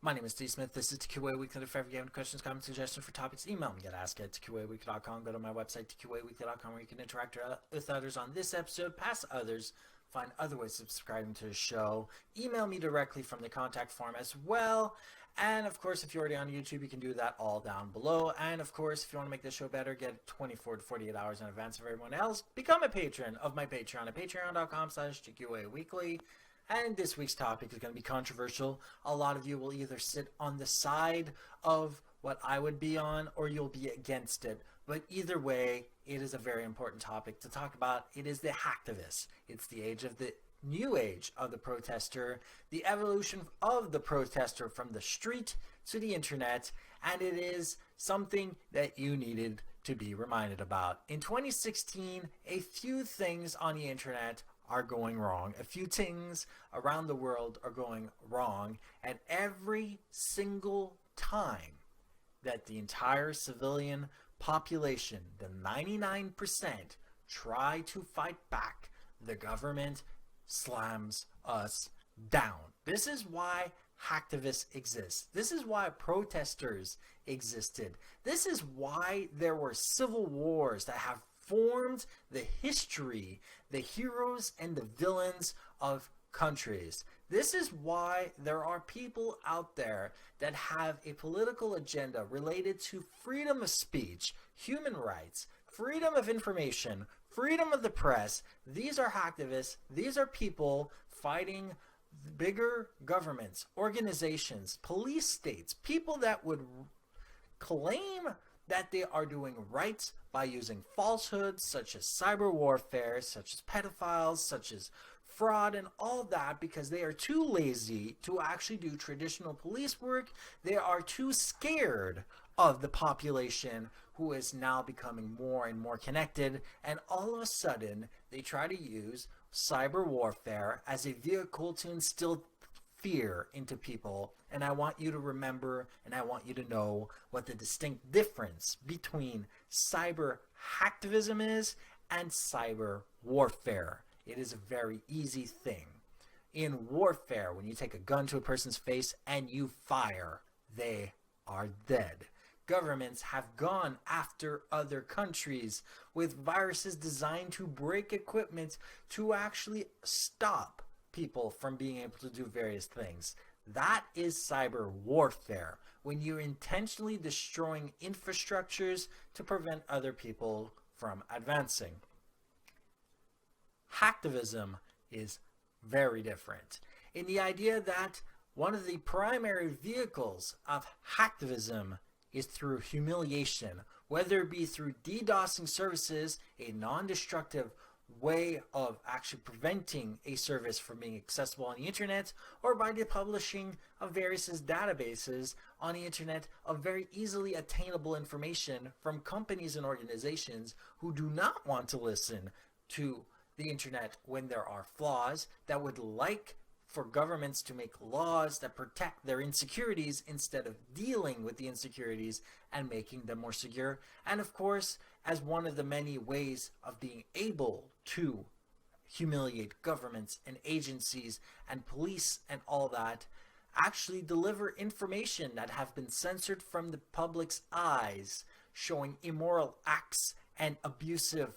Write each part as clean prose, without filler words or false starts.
My name is Steve Smith. This is TQA Weekly. If ever you have any questions, comments, suggestions for topics, email me at ask@tqaweekly.com. Go to my website, tqaweekly.com, where you can interact with others on this episode, past others, find other ways of subscribing to the show. Email me directly from the contact form as well. And of course, if you're already on YouTube, you can do that all down below. And of course, if you want to make this show better, get 24 to 48 hours in advance of everyone else, become a patron of my Patreon at patreon.com/TQA Weekly. And this week's topic is going to be controversial. A lot of you will either sit on the side of what I would be on, or you'll be against it. But either way, it is a very important topic to talk about. It is the hacktivist. It's the age of the new age of the protester, the evolution of the protester from the street to the internet, and it is something that you needed to be reminded about. In 2016, a few things on the internet are going wrong. A few things around the world are going wrong, and every single time that the entire civilian population, the 99%, try to fight back, the government slams us down. This is why hacktivists exist. This is why protesters existed. This is why there were civil wars that have formed the history, the heroes and the villains of countries. This is why there are people out there that have a political agenda related to freedom of speech, human rights, freedom of information, freedom of the press. These are hacktivists. These are people fighting bigger governments, organizations, police states, people that would claim that they are doing right by using falsehoods such as cyber warfare, such as pedophiles, such as fraud and all that, because they are too lazy to actually do traditional police work. They are too scared of the population, who is now becoming more and more connected, and all of a sudden they try to use cyber warfare as a vehicle to instill fear into people. And I want you to remember, and I want you to know what the distinct difference between cyber hacktivism is and cyber warfare. It is a very easy thing. In warfare, when you take a gun to a person's face and you fire, they are dead. Governments have gone after other countries with viruses designed to break equipment to actually stop people from being able to do various things. That is cyber warfare, when you're intentionally destroying infrastructures to prevent other people from advancing. Hacktivism is very different in the idea that one of the primary vehicles of hacktivism is through humiliation, whether it be through DDoSing services, a non-destructive way of actually preventing a service from being accessible on the internet, or by the publishing of various databases on the internet of very easily attainable information from companies and organizations who do not want to listen to the internet when there are flaws, that would like for governments to make laws that protect their insecurities instead of dealing with the insecurities and making them more secure. And of course, as one of the many ways of being able to humiliate governments and agencies and police and all that, actually deliver information that have been censored from the public's eyes, showing immoral acts and abusive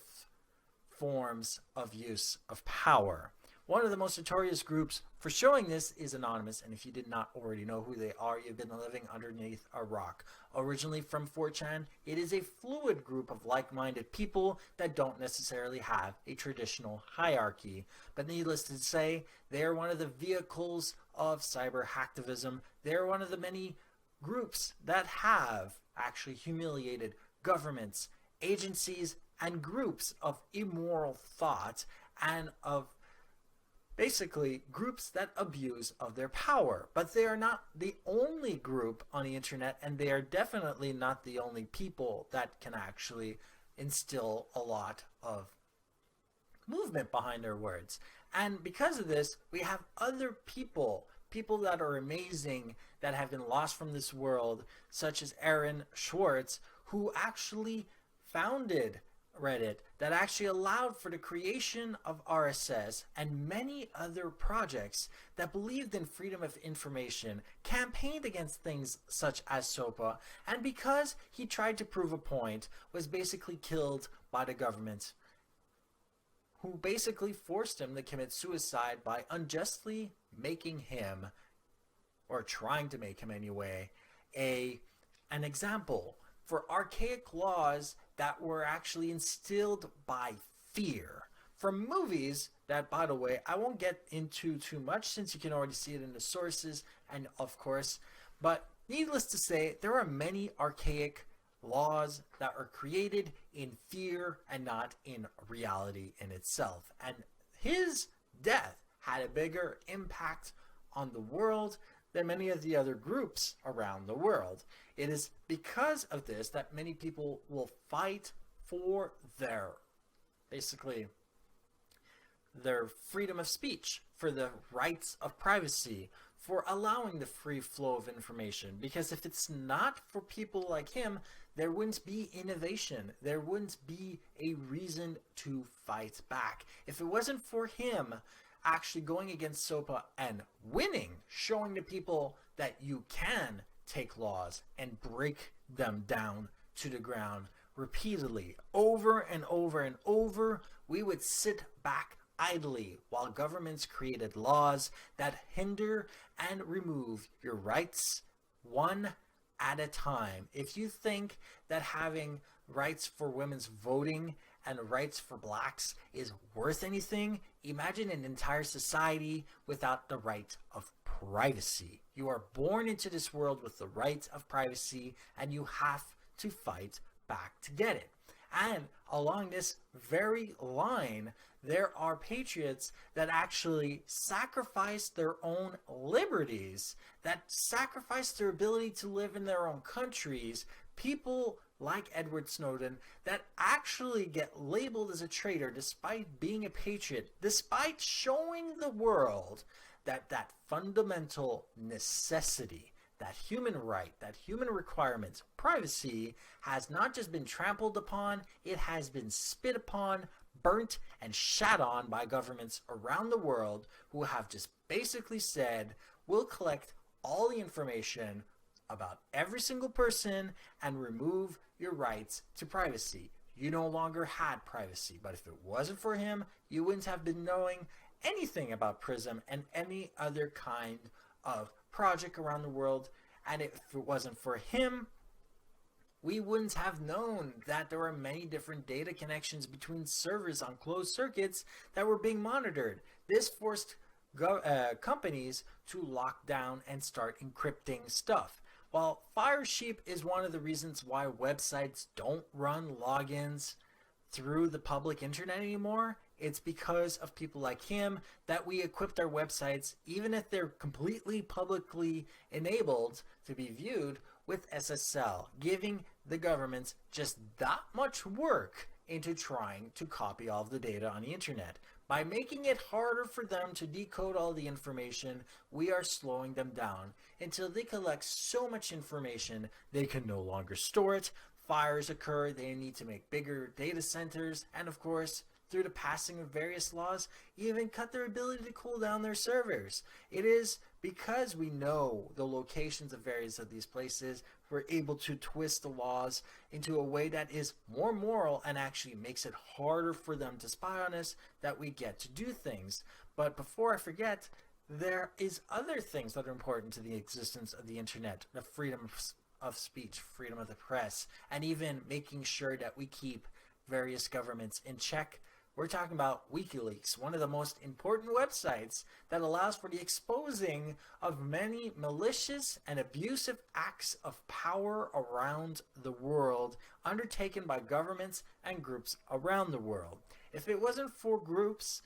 forms of use of power. One of the most notorious groups for showing this is Anonymous, and if you did not already know who they are, you've been living underneath a rock. Originally from 4chan, it is a fluid group of like-minded people that don't necessarily have a traditional hierarchy. But needless to say, they are one of the vehicles of cyber hacktivism. They are one of the many groups that have actually humiliated governments, agencies, and groups of immoral thought, and of basically groups that abuse of their power. But they are not the only group on the internet, and they are definitely not the only people that can actually instill a lot of movement behind their words. And because of this, we have other people that are amazing, that have been lost from this world, such as Aaron Swartz, who actually founded Reddit that actually allowed for the creation of RSS and many other projects that believed in freedom of information, campaigned against things such as SOPA, and because he tried to prove a point, was basically killed by the government, who basically forced him to commit suicide by unjustly making him, or trying to make him anyway, an example for archaic laws that were actually instilled by fear. From movies that, by the way, I won't get into too much since you can already see it in the sources, and of course, but needless to say, there are many archaic laws that are created in fear and not in reality in itself. And his death had a bigger impact on the world than many of the other groups around the world. It is because of this that many people will fight for their freedom of speech, for the rights of privacy, for allowing the free flow of information. Because if it's not for people like him, there wouldn't be innovation. There wouldn't be a reason to fight back. If it wasn't for him actually going against SOPA and winning, showing the people that you can take laws and break them down to the ground repeatedly, over and over and over, we would sit back idly while governments created laws that hinder and remove your rights one at a time. If you think that having rights for women's voting and rights for blacks is worth anything, imagine an entire society without the right of privacy. You are born into this world with the right of privacy, and you have to fight back to get it. And along this very line, there are patriots that actually sacrifice their own liberties, that sacrifice their ability to live in their own countries, people like Edward Snowden that actually get labeled as a traitor despite being a patriot, despite showing the world that that fundamental necessity, that human right, that human requirement, privacy, has not just been trampled upon, it has been spit upon, burnt, and shat on by governments around the world who have just basically said, we'll collect all the information about every single person and remove your rights to privacy. You no longer had privacy, but if it wasn't for him, you wouldn't have been knowing anything about PRISM and any other kind of project around the world. And if it wasn't for him, we wouldn't have known that there were many different data connections between servers on closed circuits that were being monitored. This forced companies to lock down and start encrypting stuff. While Firesheep is one of the reasons why websites don't run logins through the public internet anymore, it's because of people like him that we equipped our websites, even if they're completely publicly enabled to be viewed, with SSL, giving the governments just that much work into trying to copy all of the data on the internet. By making it harder for them to decode all the information, we are slowing them down until they collect so much information they can no longer store it. Fires occur, they need to make bigger data centers, and of course, through the passing of various laws, even cut their ability to cool down their servers. It is because we know the locations of various of these places, we're able to twist the laws into a way that is more moral and actually makes it harder for them to spy on us, that we get to do things. But before I forget, there is other things that are important to the existence of the internet: the freedom of speech, freedom of the press, and even making sure that we keep various governments in check. We're talking about WikiLeaks, one of the most important websites that allows for the exposing of many malicious and abusive acts of power around the world undertaken by governments and groups around the world. If it wasn't for groups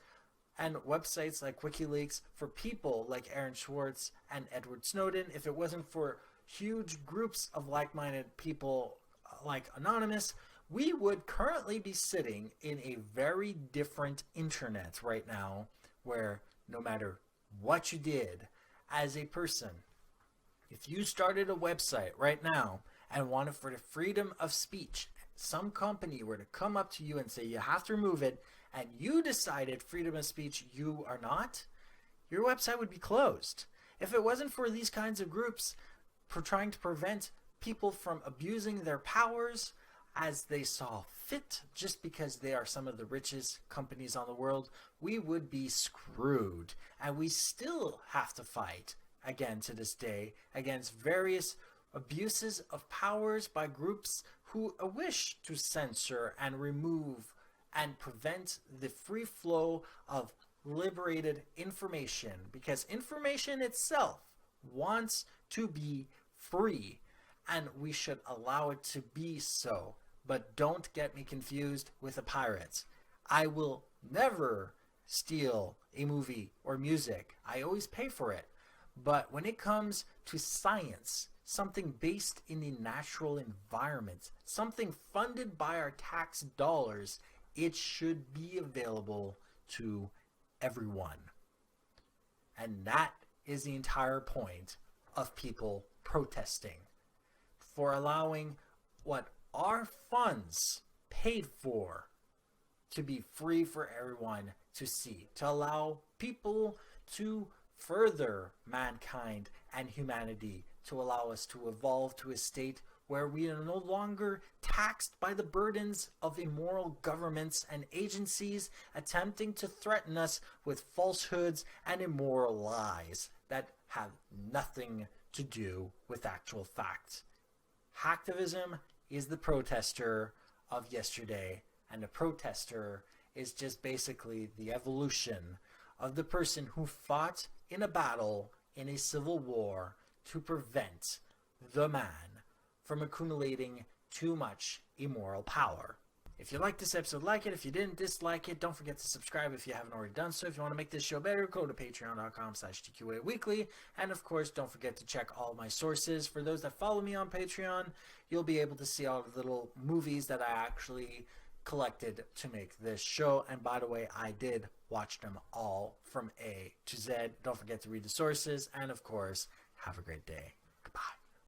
and websites like WikiLeaks, for people like Aaron Swartz and Edward Snowden, if it wasn't for huge groups of like-minded people like Anonymous, we would currently be sitting in a very different internet right now, where no matter what you did as a person, if you started a website right now and wanted for the freedom of speech some company were to come up to you and say you have to remove it, and you decided freedom of speech you are not, your website would be closed. If it wasn't for these kinds of groups trying to prevent people from abusing their powers as they saw fit, just because they are some of the richest companies on the world, we would be screwed. And we still have to fight, again to this day, against various abuses of powers by groups who wish to censor and remove and prevent the free flow of liberated information, because information itself wants to be free, and we should allow it to be so. But don't get me confused with a pirate. I will never steal a movie or music. I always pay for it. But when it comes to science, something based in the natural environment, something funded by our tax dollars, it should be available to everyone. And that is the entire point of people protesting, for allowing what our funds paid for to be free for everyone to see, to allow people to further mankind and humanity, to allow us to evolve to a state where we are no longer taxed by the burdens of immoral governments and agencies attempting to threaten us with falsehoods and immoral lies that have nothing to do with actual facts. Hacktivism is the protester of yesterday, and the protester is just basically the evolution of the person who fought in a battle in a civil war to prevent the man from accumulating too much immoral power. If you liked this episode, like it. If you didn't, dislike it. Don't forget to subscribe if you haven't already done so. If you want to make this show better, go to patreon.com/TQA Weekly. And of course, don't forget to check all my sources. For those that follow me on Patreon, you'll be able to see all the little movies that I actually collected to make this show. And by the way, I did watch them all from A to Z. Don't forget to read the sources. And of course, have a great day.